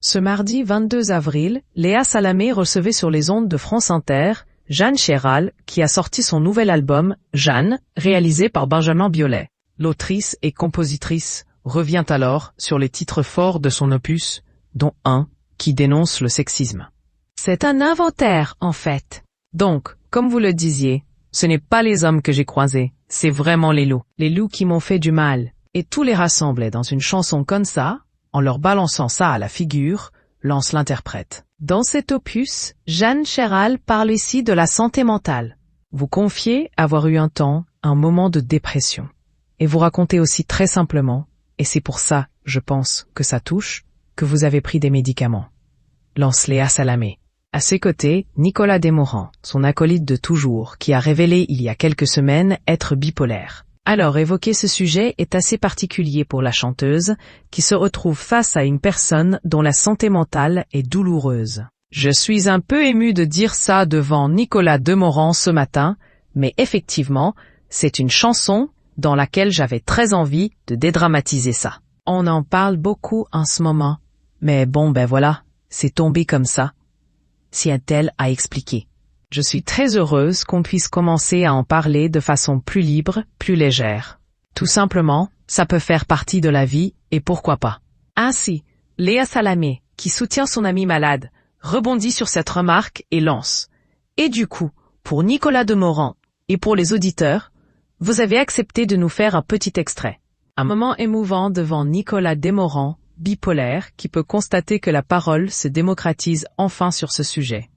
Ce mardi 22 avril, Léa Salamé recevait sur les ondes de France Inter, Jeanne Chéral, qui a sorti son nouvel album, Jeanne, réalisé par Benjamin Biolay. L'autrice et compositrice revient alors sur les titres forts de son opus, dont un qui dénonce le sexisme. C'est un inventaire, en fait. Donc, comme vous le disiez, ce n'est pas les hommes que j'ai croisés, c'est vraiment les loups qui m'ont fait du mal. Et tous les rassembler dans une chanson comme ça, en leur balançant ça à la figure, lance l'interprète. Dans cet opus, Jeanne Chéral parle ici de la santé mentale. Vous confiez avoir eu un moment de dépression. Et vous racontez aussi très simplement, et c'est pour ça, je pense, que ça touche, que vous avez pris des médicaments. Lance Léa Salamé. À ses côtés, Nicolas Desmorans, son acolyte de toujours, qui a révélé il y a quelques semaines être bipolaire. Alors évoquer ce sujet est assez particulier pour la chanteuse, qui se retrouve face à une personne dont la santé mentale est douloureuse. Je suis un peu émue de dire ça devant Nicolas Desmorans ce matin, mais effectivement, c'est une chanson dans laquelle j'avais très envie de dédramatiser ça. On en parle beaucoup en ce moment, mais bon voilà, c'est tombé comme ça. Si a-t-elle à expliquer. Je suis très heureuse qu'on puisse commencer à en parler de façon plus libre, plus légère. Tout simplement, ça peut faire partie de la vie, et pourquoi pas. Ainsi, Léa Salamé, qui soutient son ami malade, rebondit sur cette remarque et lance. Et du coup, pour Nicolas Desmorans, et pour les auditeurs, vous avez accepté de nous faire un petit extrait. Un moment émouvant devant Nicolas Desmorans, bipolaire, qui peut constater que la parole se démocratise enfin sur ce sujet.